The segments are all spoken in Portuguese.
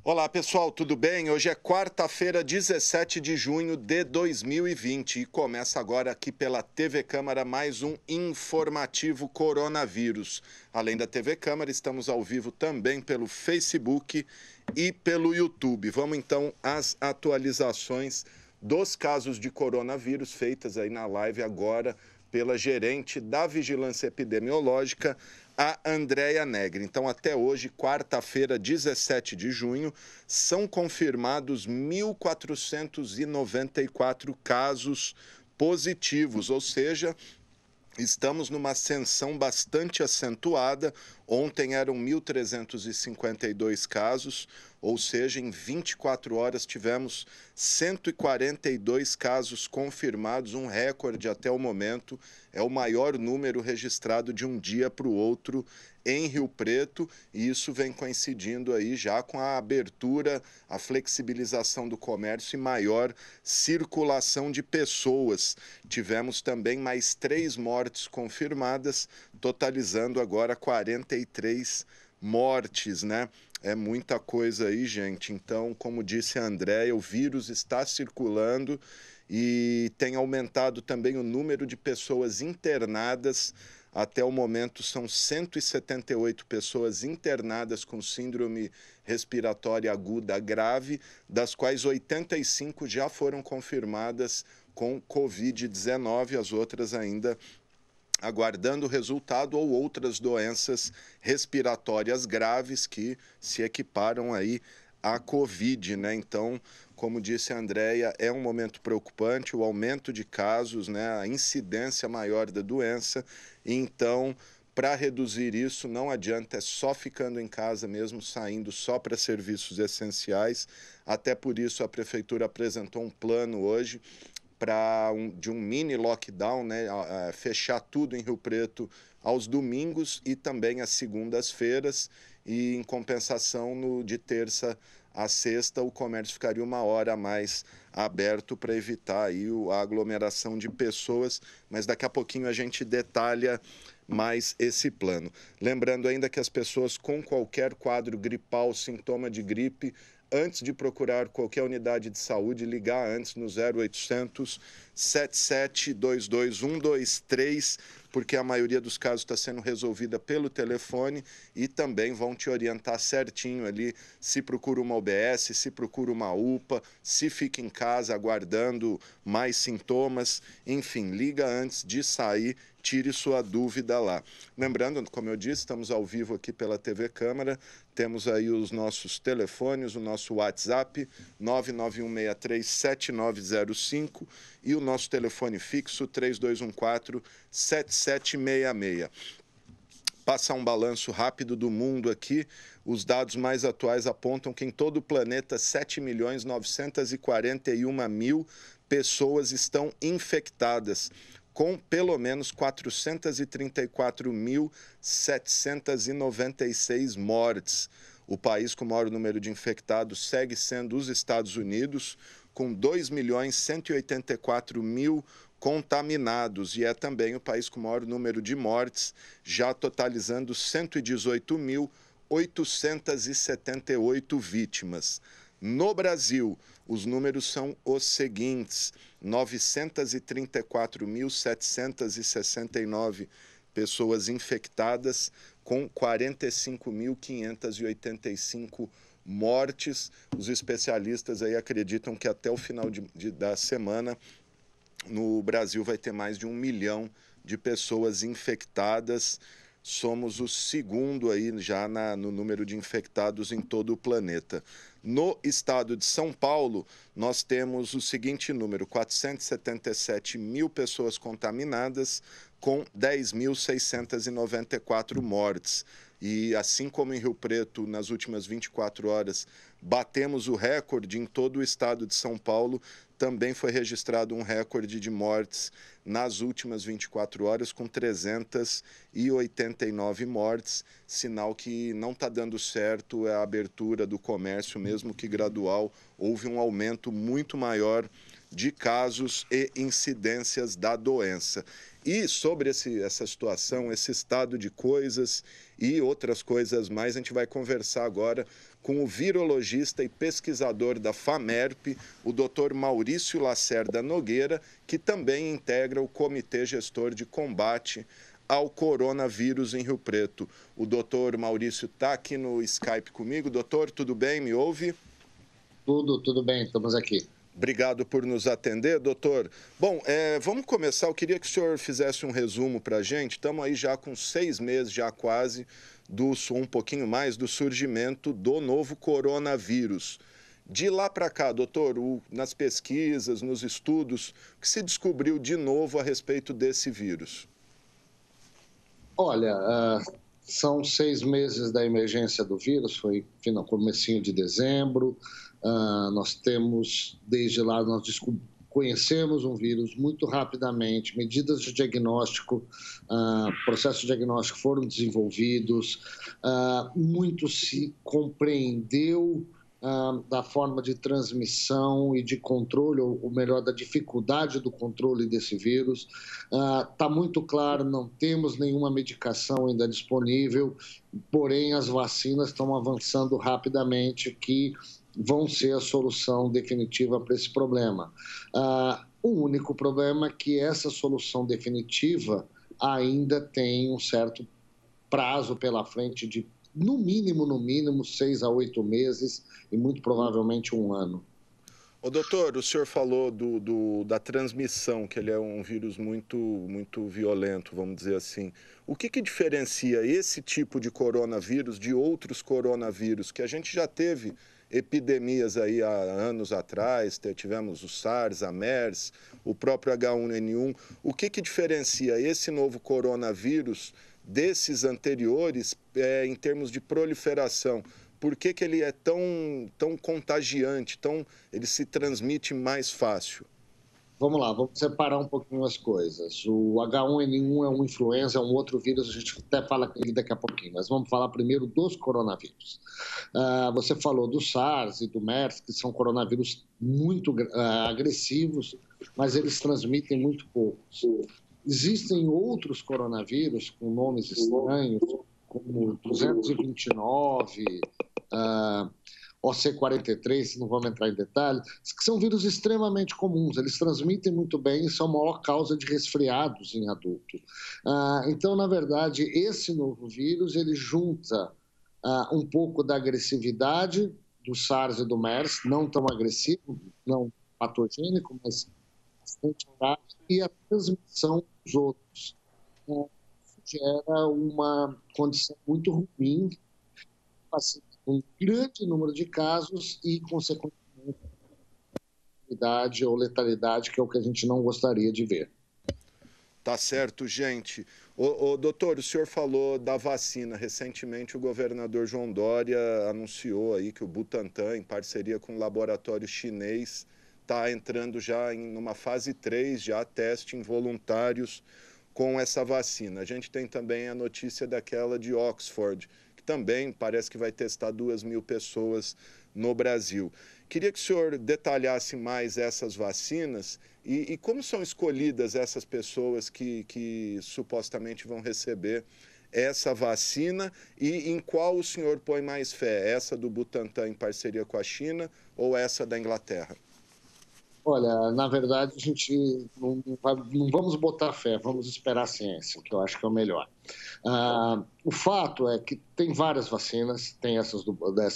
Olá pessoal, tudo bem? Hoje é quarta-feira, 17 de junho de 2020 e começa agora aqui pela TV Câmara mais um informativo coronavírus. Além da TV Câmara, estamos ao vivo também pelo Facebook e pelo YouTube. Vamos então às atualizações dos casos de coronavírus feitas aí na live agora pela gerente da Vigilância Epidemiológica, a Andréia Negri. Então, até hoje, quarta-feira, 17 de junho, são confirmados 1.494 casos positivos, ou seja, estamos numa ascensão bastante acentuada. Ontem eram 1.352 casos, ou seja, em 24 horas tivemos 142 casos confirmados, um recorde até o momento. É o maior número registrado de um dia para o outro em Rio Preto, e isso vem coincidindo aí já com a abertura, a flexibilização do comércio e maior circulação de pessoas. Tivemos também mais 3 mortes confirmadas, totalizando agora 43 mortes, né? É muita coisa aí, gente. Então, como disse a Andréia, o vírus está circulando e tem aumentado também o número de pessoas internadas. Até o momento, são 178 pessoas internadas com síndrome respiratória aguda grave, das quais 85 já foram confirmadas com Covid-19, as outras ainda aguardando o resultado, ou outras doenças respiratórias graves que se equiparam aí à Covid, né? Então, como disse a Andréia, é um momento preocupante, o aumento de casos, né? A incidência maior da doença. Então, para reduzir isso, não adianta, é só ficando em casa mesmo, saindo só para serviços essenciais. Até por isso, a Prefeitura apresentou um plano hoje de um mini lockdown, né, fechar tudo em Rio Preto aos domingos e também às segundas-feiras, e em compensação de terça a sexta o comércio ficaria 1 hora a mais aberto para evitar aí a aglomeração de pessoas, mas daqui a pouquinho a gente detalha mais esse plano. Lembrando ainda que as pessoas com qualquer quadro gripal, sintoma de gripe, antes de procurar qualquer unidade de saúde, ligar antes no 0800 7722 123, porque a maioria dos casos está sendo resolvida pelo telefone, e também vão te orientar certinho ali se procura uma UBS, se procura uma UPA, se fica em casa aguardando mais sintomas. Enfim, liga antes de sair, tire sua dúvida lá. Lembrando, como eu disse, estamos ao vivo aqui pela TV Câmara, temos aí os nossos telefones, o nosso WhatsApp, 991637905, e o nosso telefone fixo, 3214-7766. Passar um balanço rápido do mundo aqui. Os dados mais atuais apontam que em todo o planeta 7.941.000 pessoas estão infectadas, com pelo menos 434.796 mortes. O país com o maior número de infectados segue sendo os Estados Unidos, com 2.184.000 contaminados, e é também o país com o maior número de mortes, já totalizando 118.878 vítimas. No Brasil, os números são os seguintes: 934.769 pessoas infectadas, com 45.585 mortes. Os especialistas aí acreditam que até o final da semana, no Brasil vai ter mais de 1 milhão de pessoas infectadas. Somos o segundo aí já no número de infectados em todo o planeta. No estado de São Paulo, nós temos o seguinte número: 477 mil pessoas contaminadas, com 10.694 mortes. E assim como em Rio Preto, nas últimas 24 horas, batemos o recorde, em todo o estado de São Paulo também foi registrado um recorde de mortes nas últimas 24 horas, com 389 mortes, sinal que não está dando certo a abertura do comércio, mesmo que gradual. Houve um aumento muito maior de casos e incidências da doença. E sobre essa situação, esse estado de coisas e outras coisas mais, a gente vai conversar agora com o virologista e pesquisador da FAMERP, o Dr. Maurício Lacerda Nogueira, que também integra o Comitê Gestor de Combate ao Coronavírus em Rio Preto. O doutor Maurício está aqui no Skype comigo. Doutor, tudo bem? Me ouve? Tudo bem, estamos aqui. Obrigado por nos atender, doutor. Bom, vamos começar. Eu queria que o senhor fizesse um resumo para a gente. Estamos aí já com 6 meses, já quase, um pouquinho mais, do surgimento do novo coronavírus. De lá para cá, doutor, nas pesquisas, nos estudos, o que se descobriu de novo a respeito desse vírus? Olha, são 6 meses da emergência do vírus, foi no comecinho de dezembro. Nós temos, desde lá, conhecemos um vírus muito rapidamente, medidas de diagnóstico, processos de diagnóstico foram desenvolvidos, muito se compreendeu da forma de transmissão e de controle, ou melhor, da dificuldade do controle desse vírus. Está muito claro, não temos nenhuma medicação ainda disponível, porém as vacinas estão avançando rapidamente, que vão ser a solução definitiva para esse problema. O único problema é que essa solução definitiva ainda tem um certo prazo pela frente de, no mínimo, 6 a 8 meses e muito provavelmente 1 ano. Ô, doutor, o senhor falou da transmissão, que ele é um vírus muito violento, vamos dizer assim. O que diferencia esse tipo de coronavírus de outros coronavírus que a gente já teve epidemias aí há anos atrás, tivemos o SARS, a MERS, o próprio H1N1. O que diferencia esse novo coronavírus desses anteriores em termos de proliferação? Por que ele é tão contagiante, ele se transmite mais fácil? Vamos lá, vamos separar um pouquinho as coisas. O H1N1 é uma influenza, é um outro vírus, a gente até fala dele daqui a pouquinho, mas vamos falar primeiro dos coronavírus. Você falou do SARS e do MERS, que são coronavírus muito agressivos, mas eles transmitem muito pouco. Existem outros coronavírus com nomes estranhos, como 229, OC43, não vamos entrar em detalhes, que são vírus extremamente comuns, eles transmitem muito bem e são a maior causa de resfriados em adulto. Então, na verdade, esse novo vírus, ele junta um pouco da agressividade do SARS e do MERS, não tão agressivo, não patogênico, mas bastante grave, e a transmissão dos outros. Isso gera uma condição muito ruim, um grande número de casos e, consequentemente, letalidade ou letalidade, que é o que a gente não gostaria de ver. Tá certo, gente. Doutor, o senhor falou da vacina. Recentemente, o governador João Dória anunciou aí que o Butantan, em parceria com o laboratório chinês, está entrando já numa fase 3, já teste em voluntários com essa vacina. A gente tem também a notícia daquela de Oxford, também parece que vai testar 2.000 pessoas no Brasil. Queria que o senhor detalhasse mais essas vacinas e como são escolhidas essas pessoas que supostamente vão receber essa vacina e em qual o senhor põe mais fé, essa do Butantan em parceria com a China ou essa da Inglaterra? Olha, na verdade, a gente não vamos botar fé, vamos esperar a ciência, que eu acho que é o melhor. O fato é que tem várias vacinas, tem essa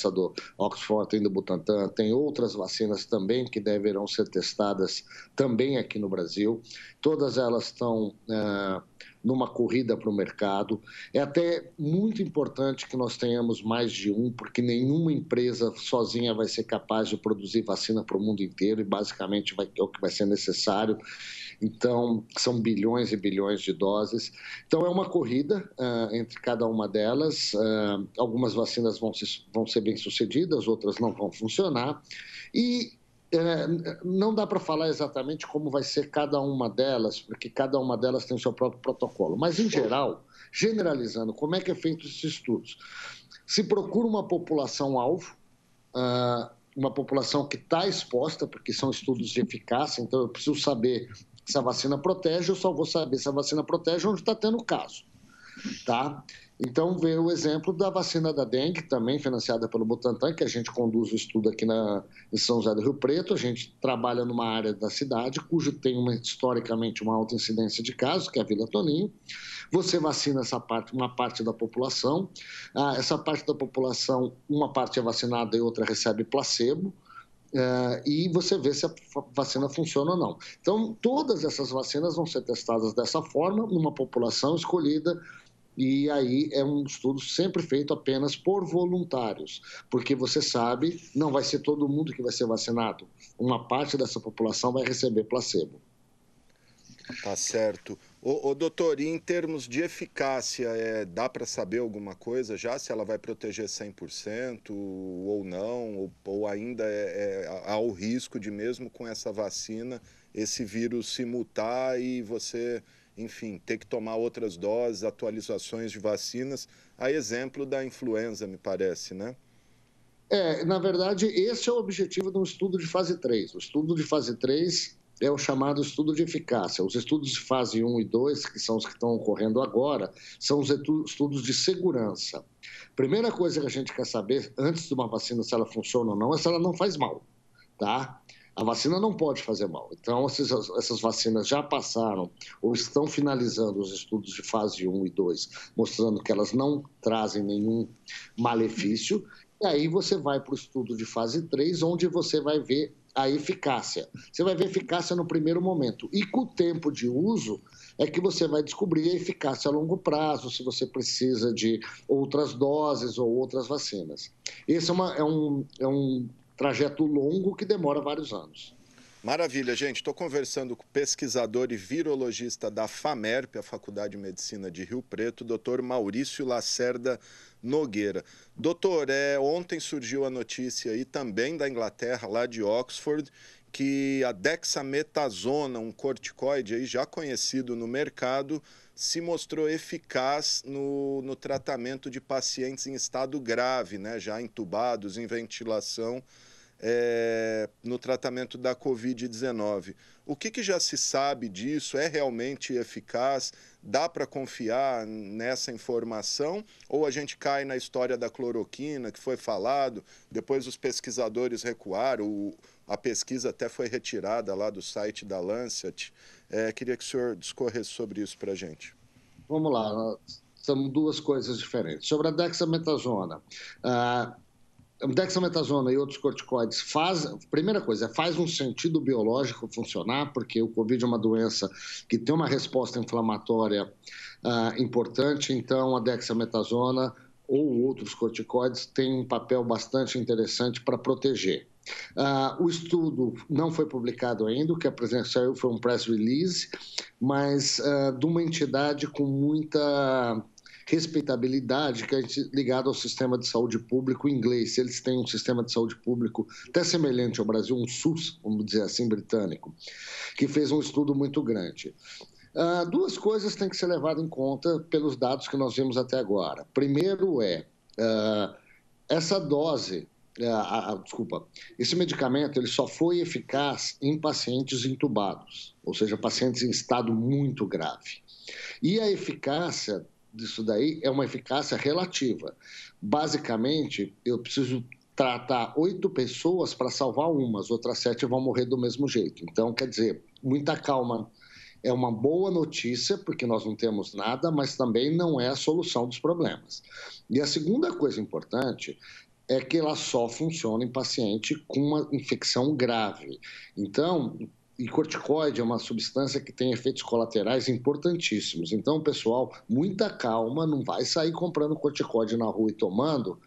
do Oxford, tem do Butantan, tem outras vacinas também que deverão ser testadas também aqui no Brasil. Todas elas estão numa corrida para o mercado. É até muito importante que nós tenhamos mais de um, porque nenhuma empresa sozinha vai ser capaz de produzir vacina para o mundo inteiro e basicamente é o que vai ser necessário. Então, são bilhões e bilhões de doses. Então, é uma corrida entre cada uma delas. Algumas vacinas vão ser bem-sucedidas, outras não vão funcionar. E não dá para falar exatamente como vai ser cada uma delas, porque cada uma delas tem o seu próprio protocolo. Mas, em geral, generalizando, como é que é feito esses estudos? Se procura uma população-alvo, uma população que está exposta, porque são estudos de eficácia, então eu preciso saber se a vacina protege, eu só vou saber se a vacina protege onde está tendo caso, tá? Então, veio o exemplo da vacina da dengue, também financiada pelo Butantan, que a gente conduz o estudo aqui em São José do Rio Preto. A gente trabalha numa área da cidade, cujo tem historicamente uma alta incidência de casos, que é a Vila Toninho. Você vacina uma parte da população. Essa parte da população, uma parte é vacinada e outra recebe placebo. E você vê se a vacina funciona ou não. Então, todas essas vacinas vão ser testadas dessa forma, numa população escolhida, e aí é um estudo sempre feito apenas por voluntários, porque você sabe, não vai ser todo mundo que vai ser vacinado. Uma parte dessa população vai receber placebo. Tá certo. Doutor, e em termos de eficácia, dá para saber alguma coisa já? Se ela vai proteger 100% ou não? Ou ainda há o risco de, mesmo com essa vacina, esse vírus se mutar e você, enfim, ter que tomar outras doses, atualizações de vacinas, a exemplo da influenza, me parece, né? Na verdade, esse é o objetivo de um estudo de fase 3. O estudo de fase 3 é o chamado estudo de eficácia. Os estudos de fase 1 e 2, que são os que estão ocorrendo agora, são os estudos de segurança. Primeira coisa que a gente quer saber, antes de uma vacina, se ela funciona ou não, é se ela não faz mal, tá? A vacina não pode fazer mal. Então, essas vacinas já passaram ou estão finalizando os estudos de fase 1 e 2, mostrando que elas não trazem nenhum malefício. E aí você vai para o estudo de fase 3, onde você vai ver a eficácia. Você vai ver a eficácia no primeiro momento. E com o tempo de uso é que você vai descobrir a eficácia a longo prazo, se você precisa de outras doses ou outras vacinas. Esse é um trajeto longo que demora vários anos. Maravilha, gente. Estou conversando com o pesquisador e virologista da FAMERP, a Faculdade de Medicina de Rio Preto, Dr. Maurício Lacerda Nogueira. Doutor, ontem surgiu a notícia aí também da Inglaterra, lá de Oxford, que a dexametasona, um corticoide aí já conhecido no mercado, se mostrou eficaz no tratamento de pacientes em estado grave, né, já entubados, em ventilação, no tratamento da Covid-19. O que já se sabe disso? É realmente eficaz? Dá para confiar nessa informação? Ou a gente cai na história da cloroquina, que foi falado, depois os pesquisadores recuaram, a pesquisa até foi retirada lá do site da Lancet. Queria que o senhor discorresse sobre isso para a gente. Vamos lá, são duas coisas diferentes. Sobre a dexametasona, a dexametasona e outros corticoides primeira coisa, faz um sentido biológico funcionar, porque o Covid é uma doença que tem uma resposta inflamatória importante, então a dexametasona ou outros corticoides têm um papel bastante interessante para proteger. O estudo não foi publicado ainda, o que saiu foi um press release, mas de uma entidade com muita respeitabilidade, que é ligado ao sistema de saúde público inglês. Eles têm um sistema de saúde público até semelhante ao Brasil, um SUS, vamos dizer assim, britânico, que fez um estudo muito grande. Duas coisas têm que ser levadas em conta pelos dados que nós vimos até agora. Primeiro essa dose, esse medicamento ele só foi eficaz em pacientes intubados, ou seja, pacientes em estado muito grave. E a eficácia disso daí é uma eficácia relativa. Basicamente, eu preciso tratar 8 pessoas para salvar uma, as outras 7 vão morrer do mesmo jeito. Então, quer dizer, muita calma. É uma boa notícia, porque nós não temos nada, mas também não é a solução dos problemas. E a segunda coisa importante é que ela só funciona em paciente com uma infecção grave. Então, e corticoide é uma substância que tem efeitos colaterais importantíssimos. Então, pessoal, muita calma, não vai sair comprando corticoide na rua e tomando,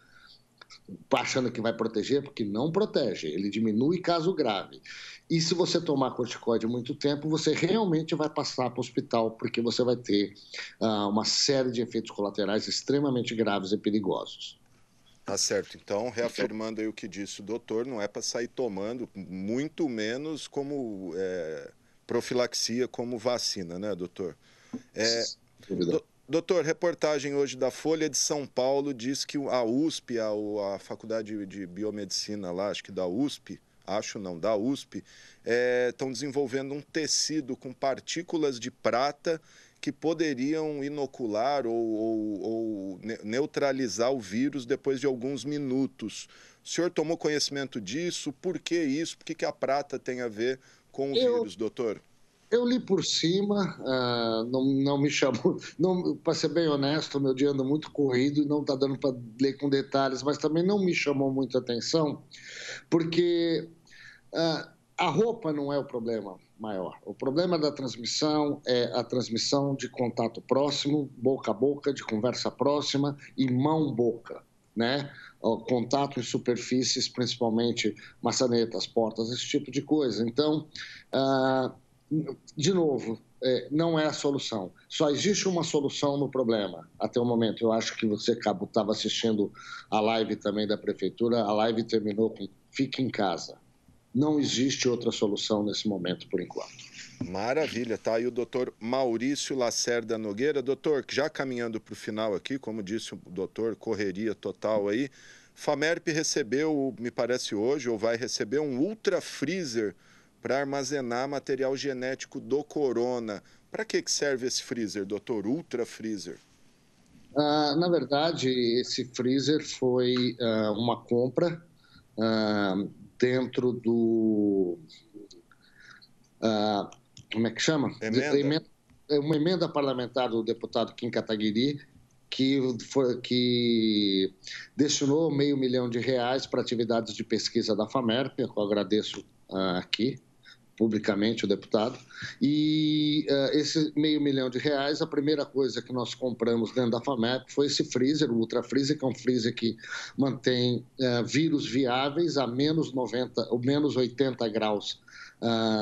achando que vai proteger, porque não protege, ele diminui caso grave. E se você tomar corticoide há muito tempo, você realmente vai passar para o hospital, porque você vai ter uma série de efeitos colaterais extremamente graves e perigosos. Tá certo. Então, reafirmando aí o que disse o doutor, não é para sair tomando, muito menos como profilaxia, como vacina, né, doutor? Doutor, reportagem hoje da Folha de São Paulo diz que a USP, a Faculdade de Biomedicina lá, acho que da USP, acho não, da USP, estão desenvolvendo um tecido com partículas de prata que poderiam inocular ou neutralizar o vírus depois de alguns minutos. O senhor tomou conhecimento disso? Por que isso? Por que a prata tem a ver com o vírus, doutor? Eu li por cima, não me chamou, para ser bem honesto, meu dia anda muito corrido e não está dando para ler com detalhes, mas também não me chamou muita atenção, porque a roupa não é o problema maior. O problema da transmissão é a transmissão de contato próximo, boca a boca, de conversa próxima e mão-boca, né? O contato em superfícies, principalmente maçanetas, portas, esse tipo de coisa. Então, de novo, não é a solução. Só existe uma solução no problema, até o momento. Eu acho que você estava assistindo a live também da Prefeitura, a live terminou com fique em casa. Não existe outra solução nesse momento, por enquanto. Maravilha, tá aí o doutor Maurício Lacerda Nogueira. Doutor, já caminhando para o final aqui, como disse o doutor, correria total aí, Famerp recebeu, me parece hoje, ou vai receber um ultra freezer para armazenar material genético do corona. Para que serve esse freezer, doutor? Ultra freezer? Na verdade, esse freezer foi uma compra dentro do... como é que chama? Uma emenda parlamentar do deputado Kim Kataguiri, que destinou R$500 mil para atividades de pesquisa da Famerp, eu agradeço aqui publicamente o deputado, e esse R$500 mil, a primeira coisa que nós compramos dentro da Famerp foi esse freezer, o Ultra Freezer, que é um freezer que mantém vírus viáveis a menos 90 ou menos 80 graus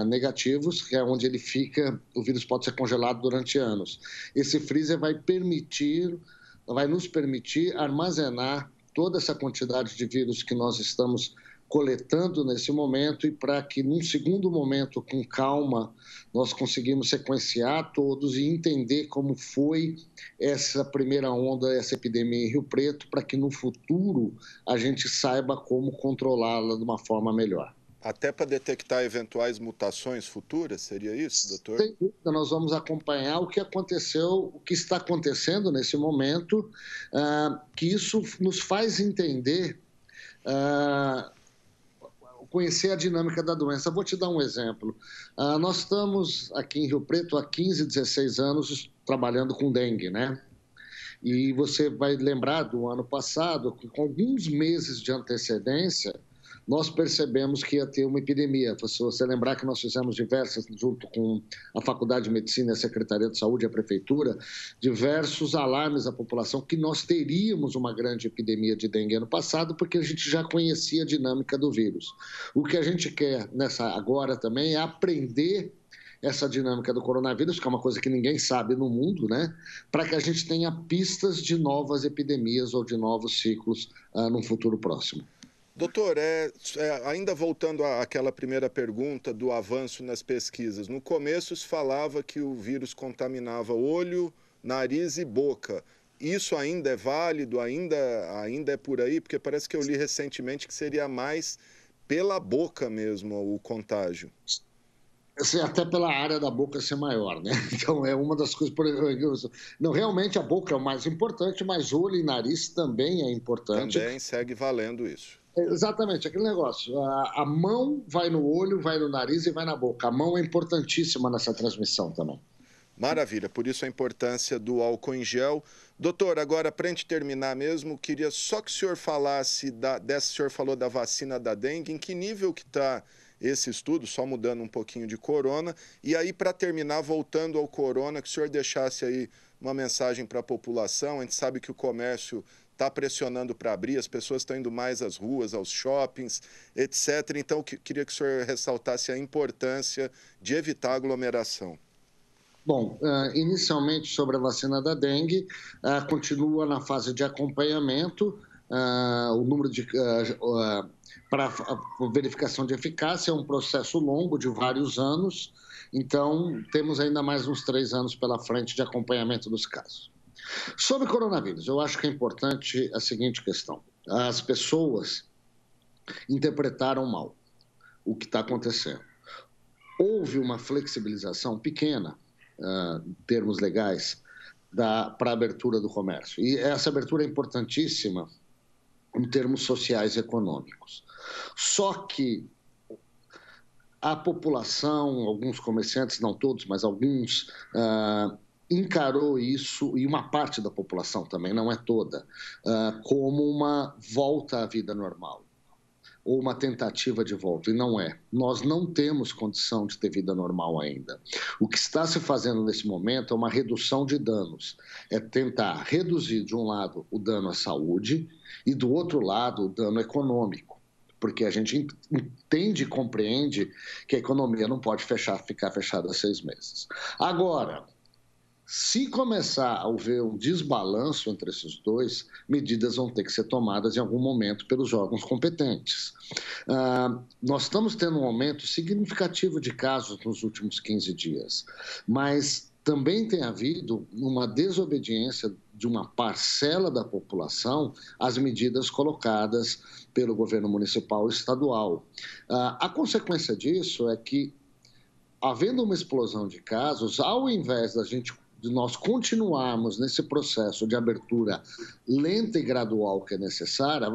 negativos, que é onde ele fica, o vírus pode ser congelado durante anos. Esse freezer vai nos permitir armazenar toda essa quantidade de vírus que nós estamos coletando nesse momento, e para que, num segundo momento, com calma, nós conseguimos sequenciar todos e entender como foi essa primeira onda, essa epidemia em Rio Preto, para que no futuro a gente saiba como controlá-la de uma forma melhor. Até para detectar eventuais mutações futuras, seria isso, doutor? Sem dúvida, nós vamos acompanhar o que aconteceu, o que está acontecendo nesse momento, que isso nos faz entender, conhecer a dinâmica da doença. Vou te dar um exemplo. Nós estamos aqui em Rio Preto há 15, 16 anos trabalhando com dengue, né? E você vai lembrar do ano passado que, com alguns meses de antecedência, nós percebemos que ia ter uma epidemia. Se você lembrar que nós fizemos diversas, junto com a Faculdade de Medicina, a Secretaria de Saúde e a Prefeitura, diversos alarmes à população que nós teríamos uma grande epidemia de dengue ano passado, porque a gente já conhecia a dinâmica do vírus. O que a gente quer agora também é aprender essa dinâmica do coronavírus, que é uma coisa que ninguém sabe no mundo, né? Para que a gente tenha pistas de novas epidemias ou de novos ciclos no futuro próximo. Doutor, ainda voltando àquela primeira pergunta do avanço nas pesquisas, no começo se falava que o vírus contaminava olho, nariz e boca. Isso ainda é válido? Ainda é por aí? Porque parece que eu li recentemente que seria mais pela boca mesmo o contágio. Até pela área da boca ser maior, né? Então, é uma das coisas... Não, realmente a boca é o mais importante, mas olho e nariz também é importante. Também segue valendo isso. Exatamente, aquele negócio. A mão vai no olho, vai no nariz e vai na boca. A mão é importantíssima nessa transmissão também. Maravilha, por isso a importância do álcool em gel. Doutor, agora, para a gente terminar mesmo, queria só que o senhor falasse, o senhor falou da vacina da dengue, em que nível que está esse estudo, só mudando um pouquinho de corona. E aí, para terminar, voltando ao corona, que o senhor deixasse aí uma mensagem para a população. A gente sabe que o comércio está pressionando para abrir, as pessoas estão indo mais às ruas, aos shoppings, etc. Então, queria que o senhor ressaltasse a importância de evitar aglomeração. Bom, inicialmente sobre a vacina da dengue, continua na fase de acompanhamento, o número para verificação de eficácia é um processo longo de vários anos, então temos ainda mais uns 3 anos pela frente de acompanhamento dos casos. Sobre coronavírus, eu acho que é importante a seguinte questão. As pessoas interpretaram mal o que está acontecendo. Houve uma flexibilização pequena, em termos legais, para a abertura do comércio. E essa abertura é importantíssima em termos sociais e econômicos. Só que a população, alguns comerciantes, não todos, mas alguns, encarou isso, e uma parte da população também, não é toda, como uma volta à vida normal, ou uma tentativa de volta, e não é. Nós não temos condição de ter vida normal ainda. O que está se fazendo nesse momento é uma redução de danos, é tentar reduzir, de um lado, o dano à saúde e, do outro lado, o dano econômico, porque a gente entende e compreende que a economia não pode ficar fechada há 6 meses. Agora, se começar a haver um desbalanço entre esses dois, medidas vão ter que ser tomadas em algum momento pelos órgãos competentes. Nós estamos tendo um aumento significativo de casos nos últimos 15 dias, mas também tem havido uma desobediência de uma parcela da população às medidas colocadas pelo governo municipal e estadual. A consequência disso é que, havendo uma explosão de casos, ao invés de nós continuarmos nesse processo de abertura lenta e gradual que é necessária,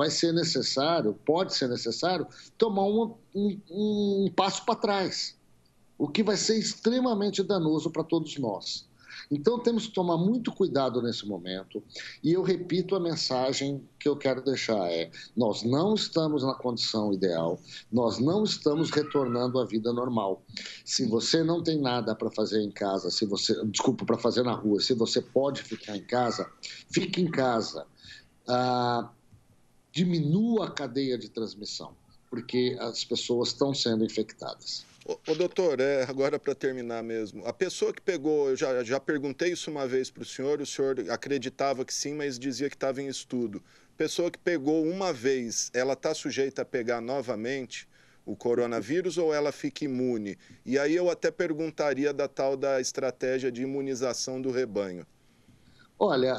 pode ser necessário, tomar um passo para trás, o que vai ser extremamente danoso para todos nós. Então, temos que tomar muito cuidado nesse momento, e eu repito a mensagem que eu quero deixar, nós não estamos na condição ideal, nós não estamos retornando à vida normal. Se você não tem nada para fazer em casa, para fazer na rua, se você pode ficar em casa, fique em casa. Diminua a cadeia de transmissão, porque as pessoas estão sendo infectadas. Ô doutor, agora para terminar mesmo, a pessoa que pegou, eu já perguntei isso uma vez para o senhor acreditava que sim, mas dizia que estava em estudo. Pessoa que pegou uma vez, ela está sujeita a pegar novamente o coronavírus ou ela fica imune? E aí eu até perguntaria da tal da estratégia de imunização do rebanho. Olha,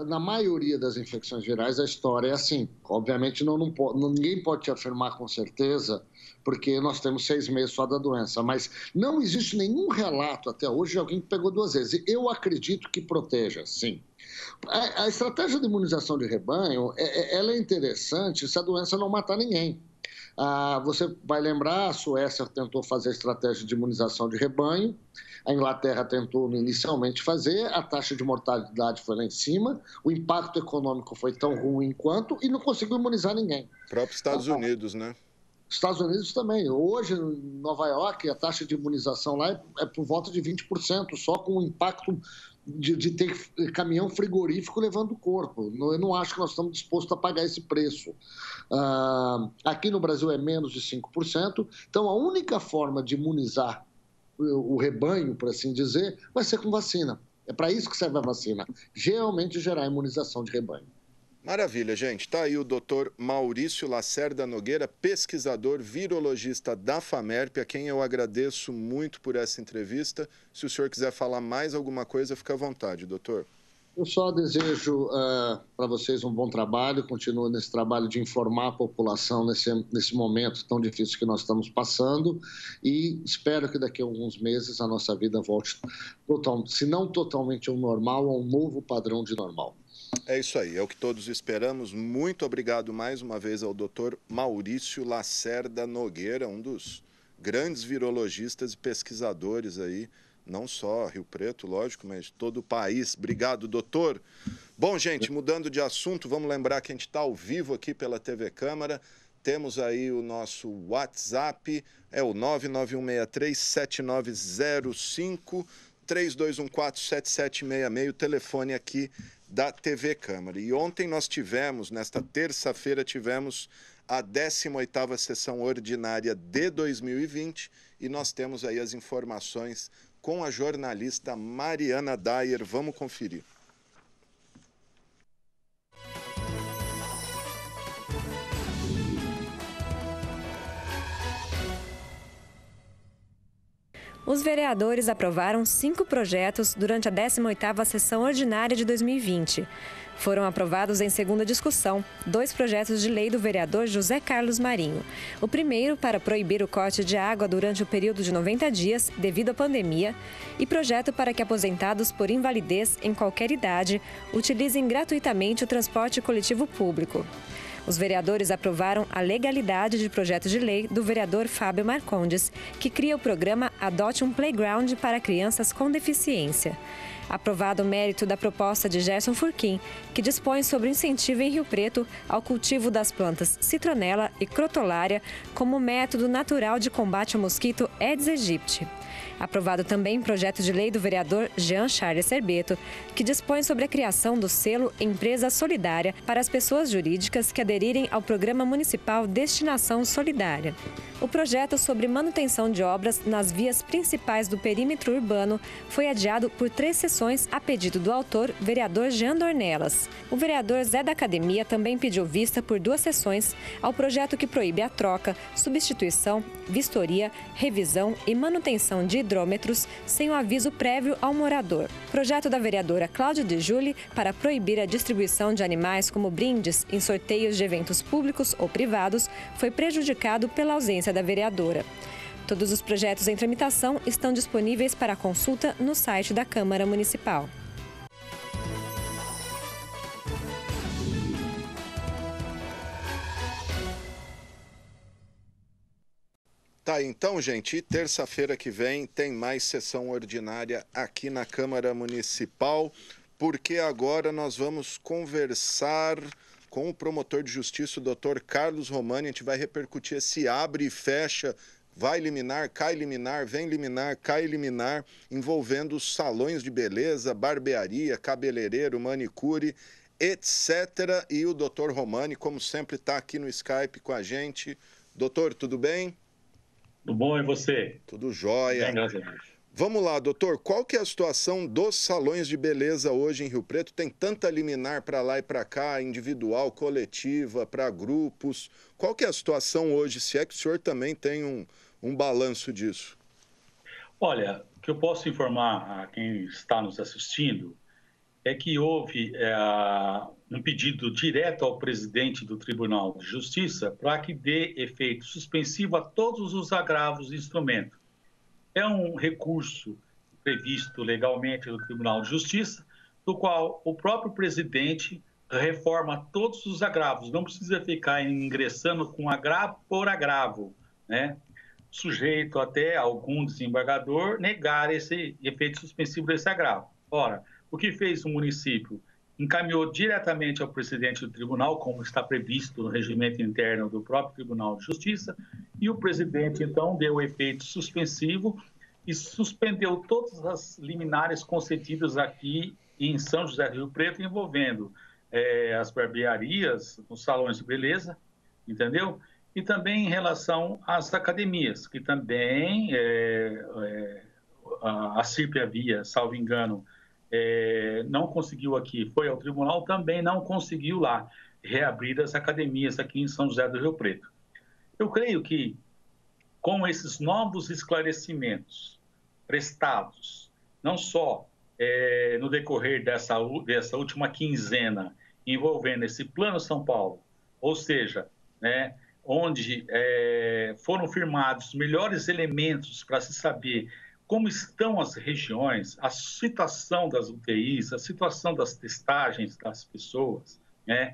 na maioria das infecções virais, a história é assim. Obviamente, ninguém pode te afirmar com certeza, porque nós temos 6 meses só da doença, mas não existe nenhum relato até hoje de alguém que pegou 2 vezes. Eu acredito que proteja, sim. A estratégia de imunização de rebanho, ela é interessante se a doença não matar ninguém. Você vai lembrar, a Suécia tentou fazer a estratégia de imunização de rebanho, a Inglaterra tentou inicialmente fazer, a taxa de mortalidade foi lá em cima, o impacto econômico foi tão ruim quanto e não conseguiu imunizar ninguém. O próprio Estados Unidos, né? Estados Unidos também. Hoje, em Nova York, a taxa de imunização lá é por volta de 20%, só com o impacto de ter caminhão frigorífico levando o corpo. Eu não acho que nós estamos dispostos a pagar esse preço. Aqui no Brasil é menos de 5%. Então, a única forma de imunizar o rebanho, por assim dizer, vai ser com vacina. É para isso que serve a vacina, realmente gerar imunização de rebanho. Maravilha, gente. Está aí o doutor Maurício Lacerda Nogueira, pesquisador, virologista da FAMERP, a quem eu agradeço muito por essa entrevista. Se o senhor quiser falar mais alguma coisa, fica à vontade, doutor. Eu só desejo para vocês um bom trabalho, continuem nesse trabalho de informar a população nesse momento tão difícil que nós estamos passando e espero que daqui a alguns meses a nossa vida volte, se não totalmente ao normal, a um novo padrão de normal. É isso aí, é o que todos esperamos. Muito obrigado mais uma vez ao doutor Maurício Lacerda Nogueira, um dos grandes virologistas e pesquisadores aí, não só Rio Preto, lógico, mas todo o país. Obrigado, doutor. Bom, gente, mudando de assunto, vamos lembrar que a gente está ao vivo aqui pela TV Câmara. Temos aí o nosso WhatsApp, é o 991637905, 32147766, o telefone aqui da TV Câmara. E ontem nós tivemos, nesta terça-feira, tivemos a 18ª sessão ordinária de 2020 e nós temos aí as informações com a jornalista Mariana Dyer. Vamos conferir. Os vereadores aprovaram 5 projetos durante a 18ª sessão ordinária de 2020. Foram aprovados em segunda discussão 2 projetos de lei do vereador José Carlos Marinho. O primeiro para proibir o corte de água durante o período de 90 dias, devido à pandemia, e projeto para que aposentados por invalidez em qualquer idade utilizem gratuitamente o transporte coletivo público. Os vereadores aprovaram a legalidade de projeto de lei do vereador Fábio Marcondes, que cria o programa Adote um Playground para crianças com deficiência. Aprovado o mérito da proposta de Gerson Furquim, que dispõe sobre incentivo em Rio Preto ao cultivo das plantas citronela e crotolária como método natural de combate ao mosquito Aedes aegypti. Aprovado também projeto de lei do vereador Jean Charles Serbeto, que dispõe sobre a criação do selo Empresa Solidária para as pessoas jurídicas que aderirem ao Programa Municipal Destinação Solidária. O projeto sobre manutenção de obras nas vias principais do perímetro urbano foi adiado por 3 sessões a pedido do autor, vereador Jean Dornelas. O vereador Zé da Academia também pediu vista por 2 sessões ao projeto que proíbe a troca, substituição, vistoria, revisão e manutenção de hidrômetros sem o aviso prévio ao morador. Projeto da vereadora Cláudia de Júli para proibir a distribuição de animais como brindes em sorteios de eventos públicos ou privados foi prejudicado pela ausência da vereadora. Todos os projetos em tramitação estão disponíveis para consulta no site da Câmara Municipal. Tá, então, gente, terça-feira que vem tem mais sessão ordinária aqui na Câmara Municipal, porque agora nós vamos conversar com o promotor de justiça, o doutor Carlos Romani. A gente vai repercutir esse abre e fecha, vai liminar, cai liminar, vem liminar, cai liminar, envolvendo os salões de beleza, barbearia, cabeleireiro, manicure, etc. E o doutor Romani, como sempre, está aqui no Skype com a gente. Doutor, tudo bem? Tudo bom, e você? Tudo jóia. Bem, graças a Deus. Vamos lá, doutor, qual que é a situação dos salões de beleza hoje em Rio Preto? Tem tanta liminar para lá e para cá, individual, coletiva, para grupos. Qual que é a situação hoje, se é que o senhor também tem um balanço disso? Olha, o que eu posso informar a quem está nos assistindo é que houve um pedido direto ao presidente do Tribunal de Justiça para que dê efeito suspensivo a todos os agravos do instrumento. É um recurso previsto legalmente no Tribunal de Justiça, do qual o próprio presidente reforma todos os agravos, não precisa ficar ingressando com agravo por agravo, né? Sujeito até algum desembargador negar esse efeito suspensivo desse agravo. Ora, o que fez o município? Encaminhou diretamente ao presidente do tribunal, como está previsto no regimento interno do próprio Tribunal de Justiça, e o presidente, então, deu o efeito suspensivo e suspendeu todas as liminares concedidas aqui em São José do Rio Preto, envolvendo as barbearias, os salões de beleza, entendeu? E também em relação às academias, que também a CIRP havia, salvo engano, não conseguiu aqui, foi ao tribunal, também não conseguiu lá reabrir as academias aqui em São José do Rio Preto. Eu creio que, com esses novos esclarecimentos prestados, não só no decorrer dessa última quinzena, envolvendo esse Plano São Paulo, ou seja, né, onde foram firmados melhores elementos para se saber como estão as regiões, a situação das UTIs, a situação das testagens das pessoas, né?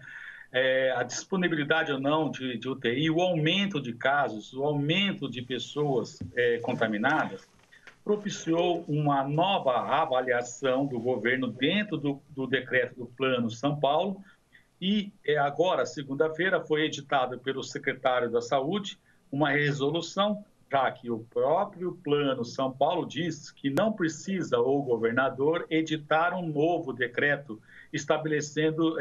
A disponibilidade ou não de UTI, o aumento de casos, o aumento de pessoas contaminadas, propiciou uma nova avaliação do governo dentro do decreto do Plano São Paulo e agora, segunda-feira, foi editado pelo secretário da Saúde uma resolução, já que o próprio Plano São Paulo diz que não precisa o governador editar um novo decreto estabelecendo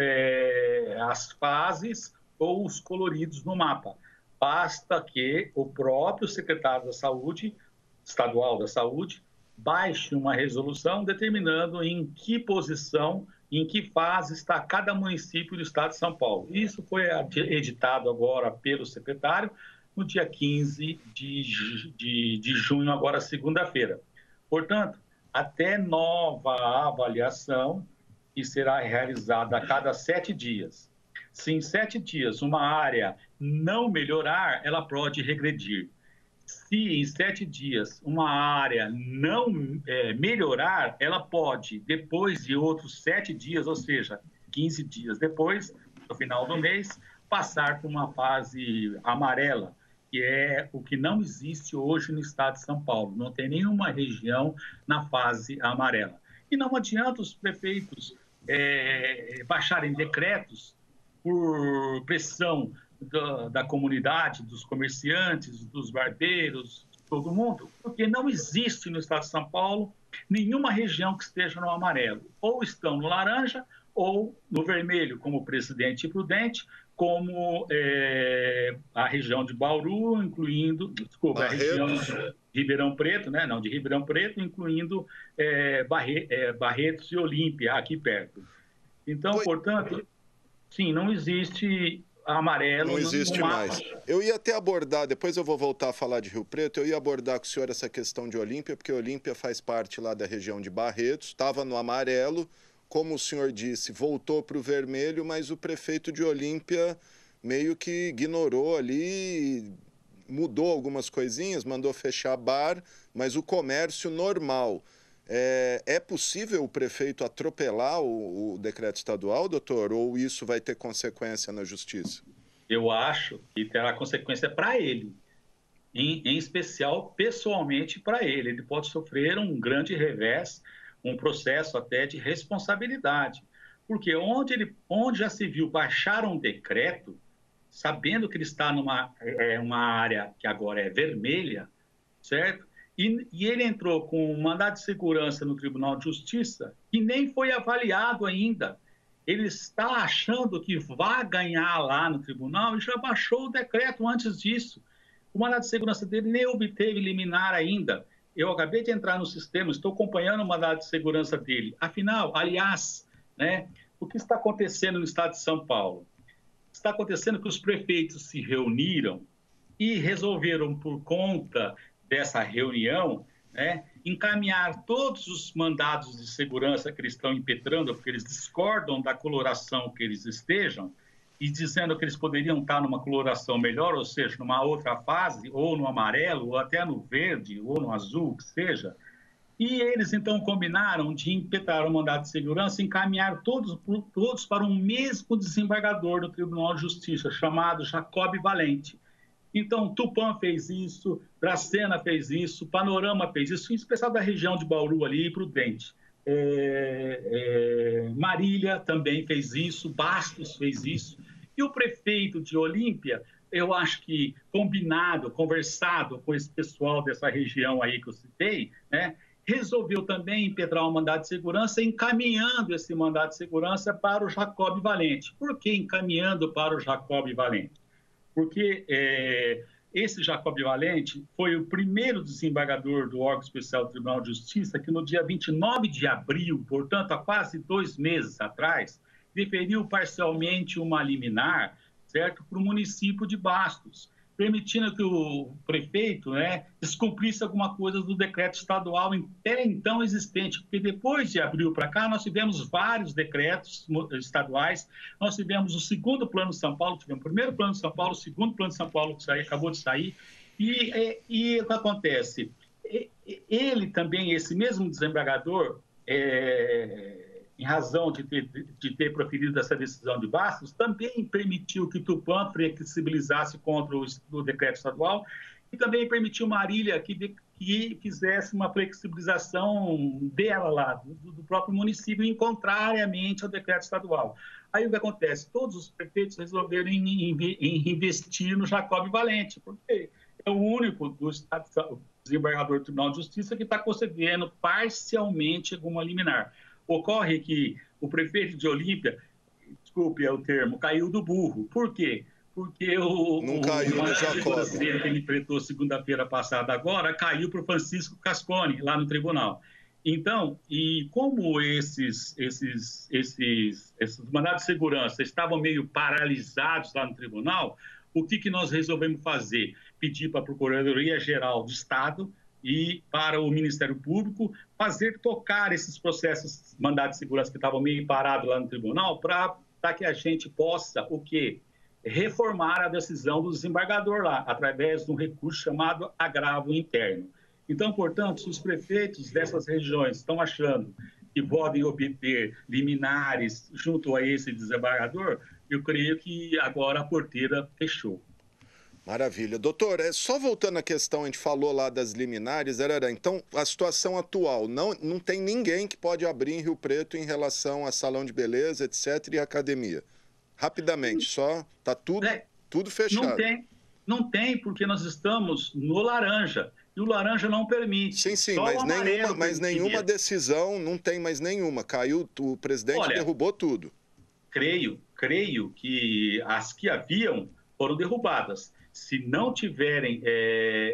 as fases ou os coloridos no mapa. Basta que o próprio secretário da Saúde, estadual da Saúde, baixe uma resolução determinando em que posição, em que fase está cada município do estado de São Paulo. Isso foi editado agora pelo secretário, no dia 15 de junho, agora segunda-feira. Portanto, até nova avaliação, que será realizada a cada 7 dias. Se em 7 dias uma área não melhorar, ela pode regredir. Se em 7 dias uma área não melhorar, ela pode, depois de outros 7 dias, ou seja, 15 dias depois, no final do mês, passar por uma fase amarela, que é o que não existe hoje no estado de São Paulo. Não tem nenhuma região na fase amarela. E não adianta os prefeitos baixarem decretos por pressão da comunidade, dos comerciantes, dos barbeiros, de todo mundo, porque não existe no estado de São Paulo nenhuma região que esteja no amarelo. Ou estão no laranja ou no vermelho, como Presidente Prudente, como a região de Bauru, incluindo, desculpa, a região de Ribeirão Preto, né? Não, de Ribeirão Preto, incluindo Barretos e Olímpia, aqui perto. Então, portanto, sim, não existe amarelo. Não existe mais. Eu ia até abordar, depois eu vou voltar a falar de Rio Preto, eu ia abordar com o senhor essa questão de Olímpia, porque Olímpia faz parte lá da região de Barretos, estava no amarelo, como o senhor disse, voltou para o vermelho, mas o prefeito de Olímpia meio que ignorou ali, mudou algumas coisinhas, mandou fechar bar, mas o comércio normal. É possível o prefeito atropelar o decreto estadual, doutor, ou isso vai ter consequência na justiça? Eu acho que terá consequência para ele, em especial, pessoalmente, para ele. Ele pode sofrer um grande revés, um processo até de responsabilidade. Porque onde já se viu baixar um decreto, sabendo que ele está numa uma área que agora é vermelha, certo? E ele entrou com um mandado de segurança no Tribunal de Justiça e nem foi avaliado ainda. Ele está achando que vai ganhar lá no tribunal e já baixou o decreto antes disso. O mandado de segurança dele nem obteve liminar ainda. Eu acabei de entrar no sistema, estou acompanhando o mandado de segurança dele. Afinal, aliás, né, o que está acontecendo no estado de São Paulo? Está acontecendo que os prefeitos se reuniram e resolveram, por conta dessa reunião, né, encaminhar todos os mandados de segurança que eles estão impetrando, porque eles discordam da coloração que eles estejam, e dizendo que eles poderiam estar numa coloração melhor, ou seja, numa outra fase, ou no amarelo, ou até no verde, ou no azul, que seja. E eles, então, combinaram de impetrar o mandado de segurança e encaminhar todos para um mesmo desembargador do Tribunal de Justiça, chamado Jacob Valente. Então, Tupã fez isso, Dracena fez isso, Panorama fez isso, em especial da região de Bauru ali, Prudente. Marília também fez isso, Bastos fez isso. E o prefeito de Olímpia, eu acho que combinado, conversado com esse pessoal dessa região aí que eu citei, né, resolveu também impetrar um mandado de segurança, encaminhando esse mandado de segurança para o Jacob Valente. Por que encaminhando para o Jacob Valente? Porque esse Jacob Valente foi o primeiro desembargador do órgão especial do Tribunal de Justiça que no dia 29 de abril, portanto, há quase 2 meses atrás, deferiu parcialmente uma liminar, certo, para o município de Bastos, permitindo que o prefeito, né, descumprisse alguma coisa do decreto estadual até então existente, porque depois de abril para cá nós tivemos vários decretos estaduais, nós tivemos o segundo plano de São Paulo, tivemos o primeiro plano de São Paulo, o segundo plano de São Paulo que acabou de sair, e o que acontece? Ele também, esse mesmo desembargador, em razão de ter proferido essa decisão de Bastos, também permitiu que Tupã flexibilizasse contra o decreto estadual e também permitiu Marília que fizesse uma flexibilização dela lá, do próprio município, contrariamente ao decreto estadual. Aí o que acontece? Todos os prefeitos resolveram investir no Jacob Valente, porque é o único do Estado, desembargador do Tribunal de Justiça, que está concedendo parcialmente alguma liminar. Ocorre que o prefeito de Olímpia, desculpe o termo, caiu do burro. Por quê? Porque o Jacob que ele enfrentou segunda-feira passada agora caiu para o Francisco Cascone, lá no tribunal. Então, e como esses mandados de segurança estavam meio paralisados lá no tribunal, O que nós resolvemos fazer? Pedir para a Procuradoria-Geral do Estado e para o Ministério Público tocar esses processos, mandados de segurança que estavam meio parados lá no tribunal, para que a gente possa, o quê? Reformar a decisão do desembargador lá, através de um recurso chamado agravo interno. Então, portanto, se os prefeitos dessas regiões estão achando que podem obter liminares junto a esse desembargador, eu creio que agora a porteira fechou. Maravilha. Doutor, só voltando à questão, a gente falou lá das liminares, então a situação atual, não tem ninguém que pode abrir em Rio Preto em relação a salão de beleza, etc., e academia. Rapidamente, só está tudo fechado. Não tem, porque nós estamos no laranja, e o laranja não permite. Sim, mas nenhuma decisão, não tem mais nenhuma. Caiu, o presidente derrubou tudo. Creio que as que haviam foram derrubadas. Se não tiverem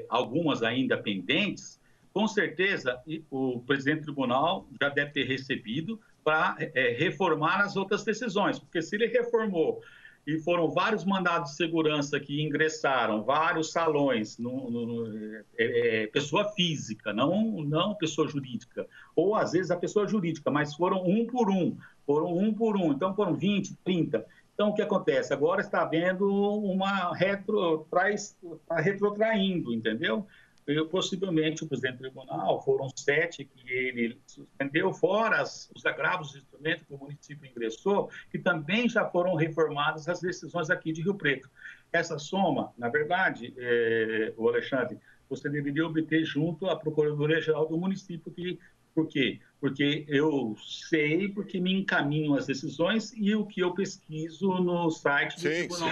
algumas ainda pendentes, com certeza o presidente do tribunal já deve ter recebido para reformar as outras decisões, porque se ele reformou e foram vários mandados de segurança que ingressaram, vários salões, pessoa física, não pessoa jurídica, ou às vezes a pessoa jurídica, mas foram um por um, então foram 20, 30. Então, o que acontece? Agora está havendo uma retrotraindo, entendeu? Possivelmente, o presidente do tribunal, foram 7 que ele suspendeu, fora os agravos de instrumento que o município ingressou, que também já foram reformadas as decisões aqui de Rio Preto. Essa soma, na verdade, o Alexandre, você deveria obter junto à Procuradoria-Geral do município. Por quê? Porque eu sei, porque me encaminham as decisões e o que eu pesquiso no site do Tribunal.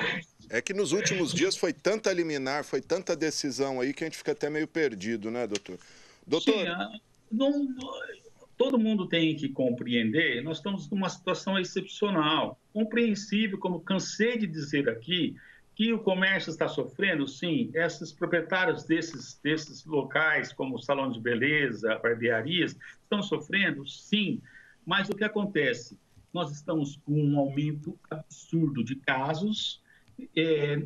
É que nos últimos dias foi tanta liminar, foi tanta decisão aí que a gente fica até meio perdido, né, doutor? Doutor... Sim, todo mundo tem que compreender, nós estamos numa situação excepcional, compreensível, como cansei de dizer aqui, que o comércio está sofrendo, sim, esses proprietários desses locais, como salão de beleza, barbearias, estão sofrendo, sim, mas o que acontece? Nós estamos com um aumento absurdo de casos.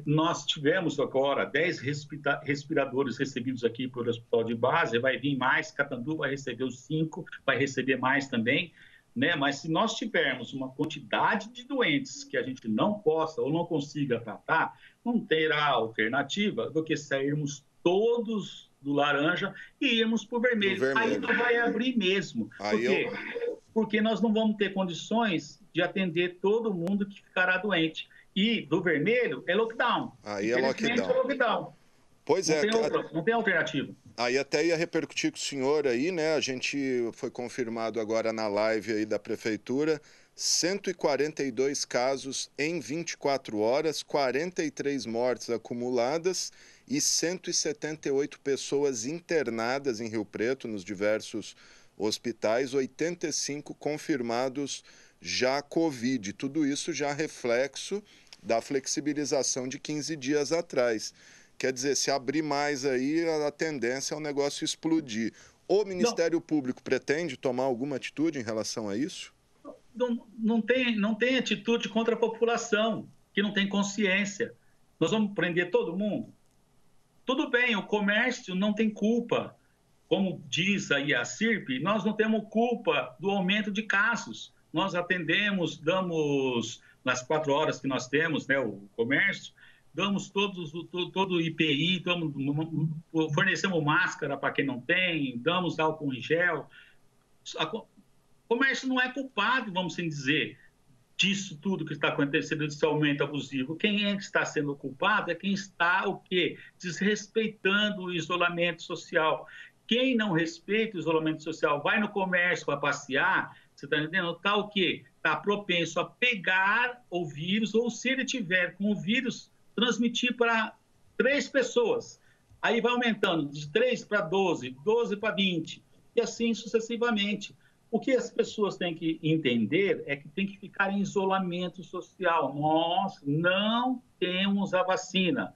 Nós tivemos agora 10 respiradores recebidos aqui pelo Hospital de Base, vai vir mais, Catandu vai receber os 5, vai receber mais também, né? Mas se nós tivermos uma quantidade de doentes que a gente não possa ou não consiga tratar, não terá alternativa do que sairmos todos do laranja e irmos para o vermelho. Aí não vai abrir mesmo. Por quê? Porque nós não vamos ter condições de atender todo mundo que ficará doente. E do vermelho é lockdown. Aí é lockdown. Pois não tem alternativa. Aí até ia repercutir com o senhor aí, né? A gente foi confirmado agora na live aí da prefeitura, 142 casos em 24 horas, 43 mortes acumuladas e 178 pessoas internadas em Rio Preto, nos diversos hospitais, 85 confirmados já Covid. Tudo isso já reflexo da flexibilização de 15 dias atrás. Quer dizer, se abrir mais aí, a tendência é o negócio explodir. O Ministério Público pretende tomar alguma atitude em relação a isso? Não tem atitude contra a população, que não tem consciência. Nós vamos prender todo mundo? Tudo bem, o comércio não tem culpa. Como diz aí a CIRP, nós não temos culpa do aumento de casos. Nós atendemos, damos, nas 4 horas que nós temos, né, o comércio, damos todo o IPI, fornecemos máscara para quem não tem, damos álcool em gel. O comércio não é culpado, vamos assim dizer, disso tudo que está acontecendo, desse aumento abusivo. Quem é que está sendo culpado é quem está, o quê? Desrespeitando o isolamento social. Quem não respeita o isolamento social, vai no comércio para passear, você está entendendo? Está o quê? Está propenso a pegar o vírus, ou se ele tiver com o vírus, transmitir para 3 pessoas. Aí vai aumentando de 3 para 12, 12 para 20, e assim sucessivamente. O que as pessoas têm que entender é que tem que ficar em isolamento social. Nós não temos a vacina.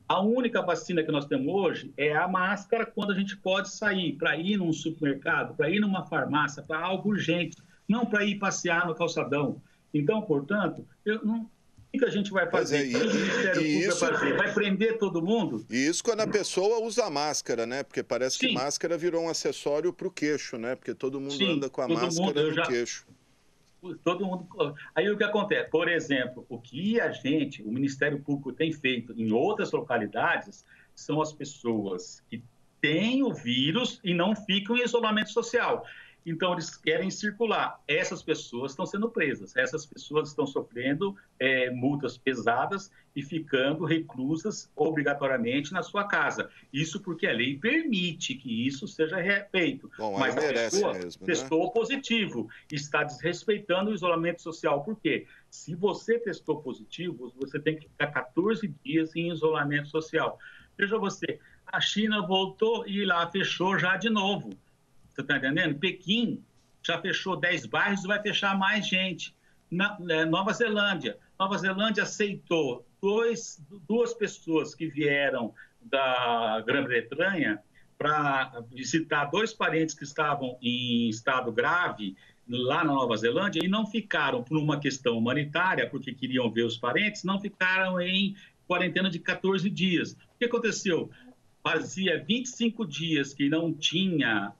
A única vacina que nós temos hoje é a máscara quando a gente pode sair, para ir num supermercado, para ir numa farmácia, para algo urgente, não para ir passear no calçadão. Então, portanto, O que a gente vai fazer? O Ministério Público vai fazer? Vai prender todo mundo? E isso quando a pessoa usa máscara, né? Porque parece que máscara virou um acessório para o queixo, né? Porque todo mundo anda com a máscara no queixo. Todo mundo. Aí o que acontece? Por exemplo, o que o Ministério Público tem feito em outras localidades são as pessoas que têm o vírus e não ficam em isolamento social. Então, eles querem circular. Essas pessoas estão sendo presas, essas pessoas estão sofrendo multas pesadas e ficando reclusas obrigatoriamente na sua casa. Isso porque a lei permite que isso seja feito. Bom, mas a pessoa mesmo, testou positivo, está desrespeitando o isolamento social. Por quê? Se você testou positivo, você tem que ficar 14 dias em isolamento social. Veja você, a China voltou e lá fechou já de novo. Você está entendendo? Pequim já fechou 10 bairros e vai fechar mais gente. Nova Zelândia aceitou duas pessoas que vieram da Grã-Bretanha para visitar 2 parentes que estavam em estado grave lá na Nova Zelândia e não ficaram por uma questão humanitária, porque queriam ver os parentes, não ficaram em quarentena de 14 dias. O que aconteceu? Fazia 25 dias que não tinha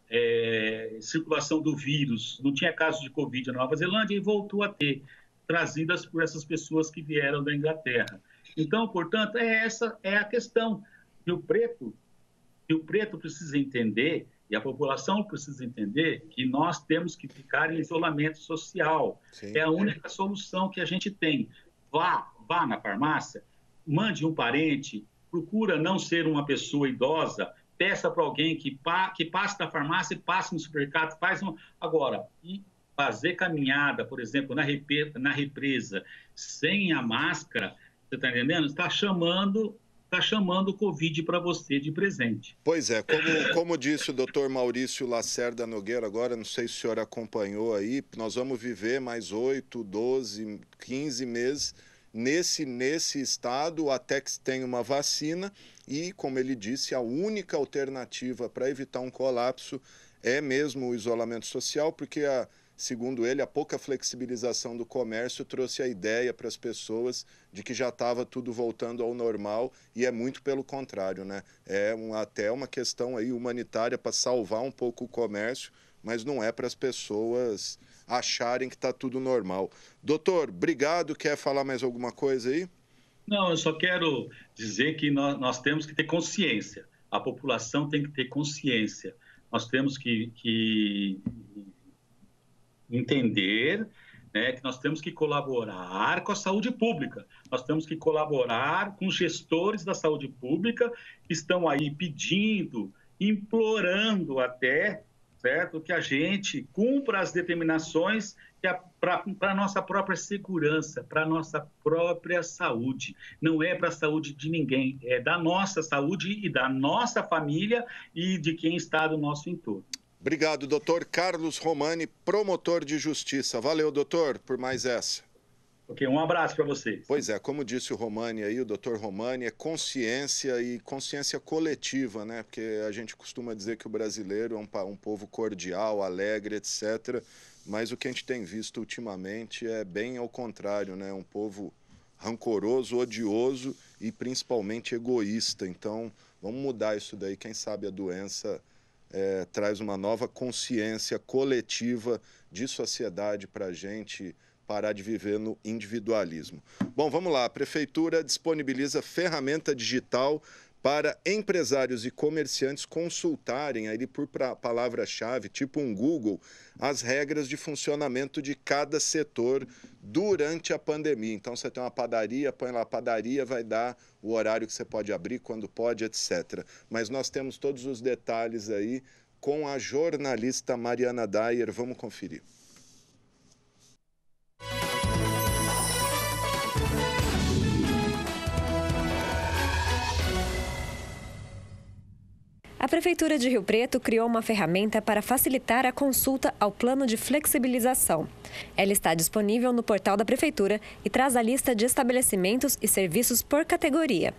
circulação do vírus, não tinha casos de Covid na Nova Zelândia e voltou a ter, trazidas por essas pessoas que vieram da Inglaterra. Então, portanto, essa é a questão. Rio Preto precisa entender, e a população precisa entender, que nós temos que ficar em isolamento social. Sim. É a única solução que a gente tem. Vá na farmácia, mande um parente, procura não ser uma pessoa idosa, peça para alguém que passe da farmácia e passe no supermercado, Agora, e fazer caminhada, por exemplo, na represa, sem a máscara, você está entendendo? Está chamando o Covid para você de presente. Pois é, como disse o doutor Maurício Lacerda Nogueira, agora, não sei se o senhor acompanhou aí, nós vamos viver mais 8, 12, 15 meses nesse estado até que tenha uma vacina e, como ele disse, a única alternativa para evitar um colapso é mesmo o isolamento social, porque, segundo ele, a pouca flexibilização do comércio trouxe a ideia para as pessoas de que já estava tudo voltando ao normal e é muito pelo contrário, né? Até uma questão aí humanitária para salvar um pouco o comércio, mas não é para as pessoas acharem que está tudo normal. Doutor, obrigado. Quer falar mais alguma coisa aí? Não, eu só quero dizer que nós temos que ter consciência. A população tem que ter consciência. Nós temos que entender, né, que nós temos que colaborar com a saúde pública. Nós temos que colaborar com os gestores da saúde pública que estão aí pedindo, implorando até, certo? Que a gente cumpra as determinações para a nossa própria segurança, para a nossa própria saúde. Não é para a saúde de ninguém, é da nossa saúde e da nossa família e de quem está do nosso entorno. Obrigado, doutor Carlos Romani, promotor de justiça. Valeu, doutor, por mais essa. Ok, um abraço para vocês. Pois é, como disse o Romani aí, o doutor Romani, é consciência e consciência coletiva, né? Porque a gente costuma dizer que o brasileiro é um povo cordial, alegre, etc. Mas o que a gente tem visto ultimamente é bem ao contrário, né? Um povo rancoroso, odioso e principalmente egoísta. Então, vamos mudar isso daí. Quem sabe a doença traz uma nova consciência coletiva de sociedade para a gente parar de viver no individualismo. Bom, vamos lá. A Prefeitura disponibiliza ferramenta digital para empresários e comerciantes consultarem aí por palavra-chave, tipo um Google, as regras de funcionamento de cada setor durante a pandemia. Então, você tem uma padaria, põe lá padaria, vai dar o horário que você pode abrir, quando pode, etc. Mas nós temos todos os detalhes aí com a jornalista Mariana Dyer. Vamos conferir. A Prefeitura de Rio Preto criou uma ferramenta para facilitar a consulta ao plano de flexibilização. Ela está disponível no portal da Prefeitura e traz a lista de estabelecimentos e serviços por categoria.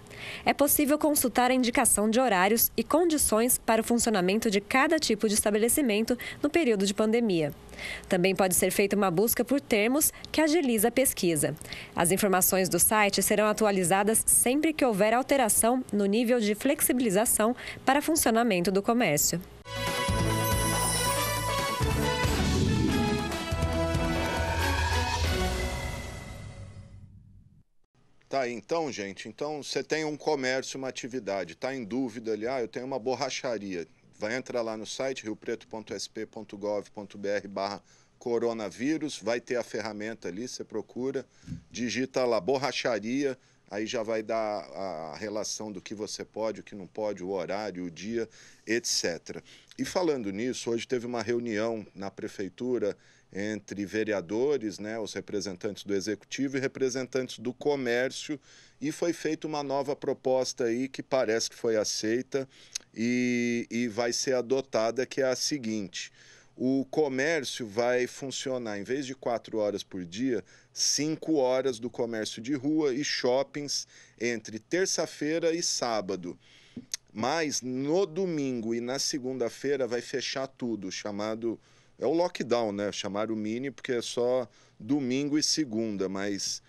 É possível consultar a indicação de horários e condições para o funcionamento de cada tipo de estabelecimento no período de pandemia. Também pode ser feita uma busca por termos que agiliza a pesquisa. As informações do site serão atualizadas sempre que houver alteração no nível de flexibilização para funcionamento do comércio. Tá aí, então, gente, então você tem um comércio, uma atividade, está em dúvida ali, eu tenho uma borracharia. Vai entrar lá no site riopreto.sp.gov.br/coronavírus, vai ter a ferramenta ali, você procura, digita lá borracharia, aí já vai dar a relação do que você pode, o que não pode, o horário, o dia, etc. E falando nisso, hoje teve uma reunião na prefeitura entre vereadores, né, os representantes do Executivo e representantes do Comércio, e foi feita uma nova proposta aí que parece que foi aceita e vai ser adotada, que é a seguinte: o comércio vai funcionar, em vez de 4 horas por dia, 5 horas do comércio de rua e shoppings entre terça-feira e sábado. Mas no domingo e na segunda-feira vai fechar tudo, chamado... É o lockdown, né? Chamaram mini porque é só domingo e segunda, mas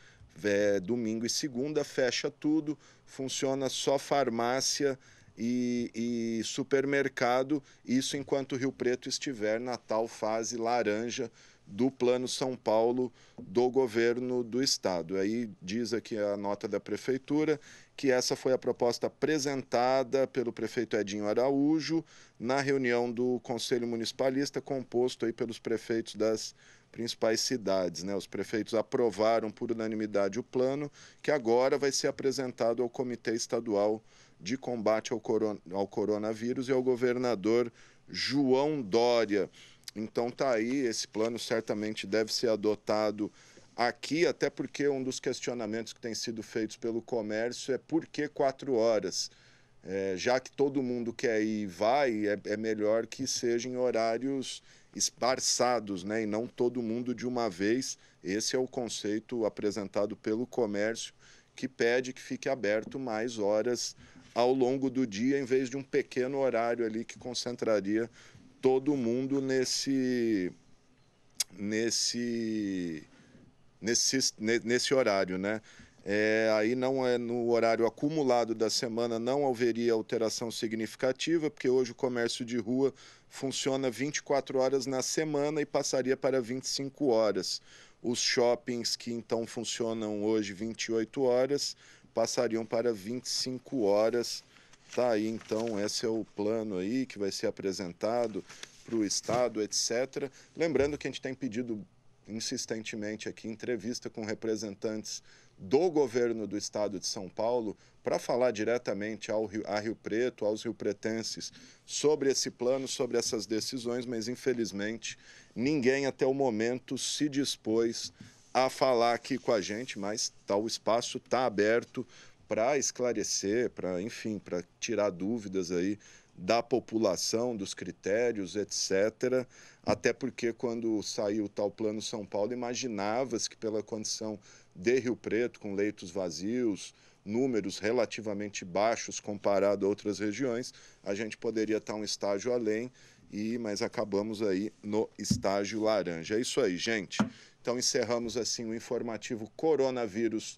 domingo e segunda fecha tudo, funciona só farmácia e supermercado, isso enquanto Rio Preto estiver na tal fase laranja do Plano São Paulo do governo do estado. Aí diz aqui a nota da prefeitura que essa foi a proposta apresentada pelo prefeito Edinho Araújo na reunião do Conselho Municipalista, composto aí pelos prefeitos das principais cidades, né? Os prefeitos aprovaram por unanimidade o plano, que agora vai ser apresentado ao Comitê Estadual de Combate ao Coronavírus e ao governador João Dória. Então tá aí, esse plano certamente deve ser adotado aqui, até porque um dos questionamentos que tem sido feitos pelo comércio é por que 4 horas? Já que todo mundo quer ir e vai, é melhor que seja em horários esparçados, né? E não todo mundo de uma vez. Esse é o conceito apresentado pelo comércio, que pede que fique aberto mais horas ao longo do dia, em vez de um pequeno horário ali que concentraria todo mundo nesse horário, né? Aí não é no horário acumulado da semana, não haveria alteração significativa, porque hoje o comércio de rua funciona 24 horas na semana e passaria para 25 horas. Os shoppings que então funcionam hoje 28 horas passariam para 25 horas. Tá aí, então, esse é o plano aí que vai ser apresentado para o Estado, etc. Lembrando que a gente tem pedido insistentemente aqui entrevista com representantes do governo do Estado de São Paulo para falar diretamente a Rio Preto, aos riopretenses, sobre esse plano, sobre essas decisões, mas infelizmente ninguém até o momento se dispôs a falar aqui com a gente, mas o espaço está aberto para esclarecer, para tirar dúvidas aí da população, dos critérios, etc. Até porque quando saiu o tal Plano São Paulo, imaginava-se que pela condição de Rio Preto, com leitos vazios, números relativamente baixos comparado a outras regiões, a gente poderia estar um estágio além, mas acabamos aí no estágio laranja. É isso aí, gente. Então encerramos assim o informativo coronavírus.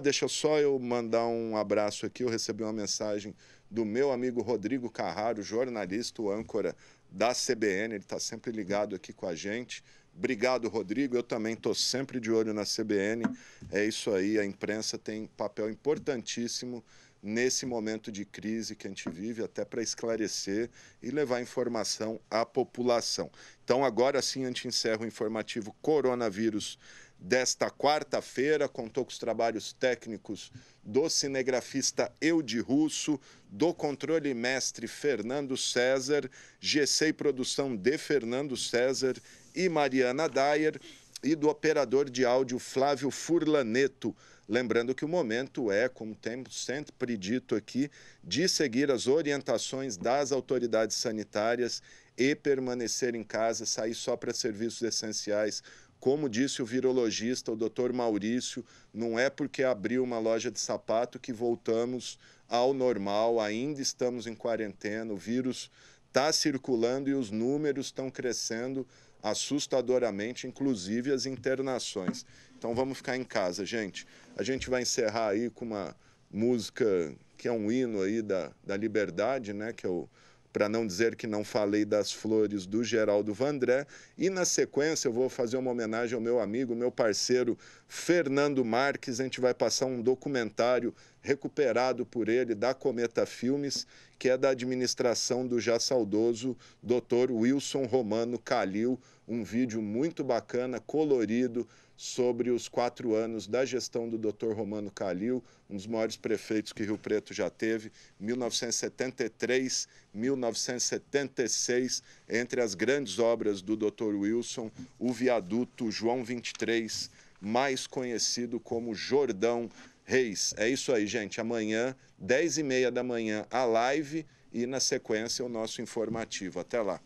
Deixa só eu mandar um abraço aqui, eu recebi uma mensagem do meu amigo Rodrigo Carraro, jornalista, o âncora da CBN, ele está sempre ligado aqui com a gente. Obrigado, Rodrigo, eu também estou sempre de olho na CBN. É isso aí, a imprensa tem papel importantíssimo nesse momento de crise que a gente vive, até para esclarecer e levar informação à população. Então, agora sim, a gente encerra o informativo coronavírus desta quarta-feira, contou com os trabalhos técnicos do cinegrafista Eude Russo, do controle mestre Fernando César, GC e produção de Fernando César e Mariana Dyer, e do operador de áudio Flávio Furlaneto. Lembrando que o momento é, como temos sempre dito aqui, de seguir as orientações das autoridades sanitárias e permanecer em casa, sair só para serviços essenciais, Como disse o virologista, o Dr. Maurício, não é porque abriu uma loja de sapato que voltamos ao normal, ainda estamos em quarentena, o vírus está circulando e os números estão crescendo assustadoramente, inclusive as internações. Então vamos ficar em casa, gente. A gente vai encerrar aí com uma música que é um hino aí da liberdade, né? Que é o Para Não Dizer Que Não Falei das Flores, do Geraldo Vandré. E na sequência eu vou fazer uma homenagem ao meu amigo, meu parceiro Fernando Marques. A gente vai passar um documentário recuperado por ele da Cometa Filmes, que é da administração do já saudoso Dr. Wilson Romano Calil. Um vídeo muito bacana, colorido, sobre os 4 anos da gestão do Dr. Romano Calil, um dos maiores prefeitos que Rio Preto já teve, 1973, 1976, entre as grandes obras do Dr. Wilson, o viaduto João 23, mais conhecido como Jordão Reis. É isso aí, gente. Amanhã, 10h30 da manhã, a live e, na sequência, o nosso informativo. Até lá.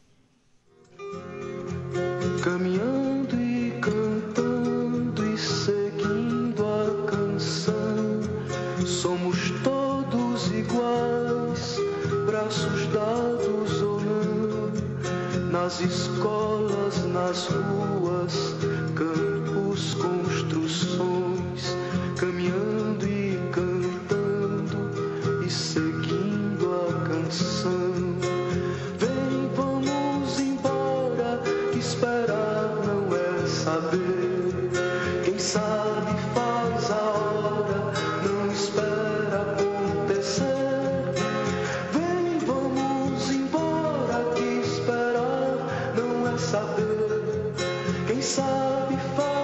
Caminhando e cantando e seguindo a canção, somos todos iguais, braços dados ou não, nas escolas, nas ruas, campos, construções, caminhando e cantando e seguindo a canção. Vem, vamos embora, esperar não é saber. Quem sabe faz a hora, não espera acontecer. Vem, vamos embora, que esperar não é saber. Quem sabe faz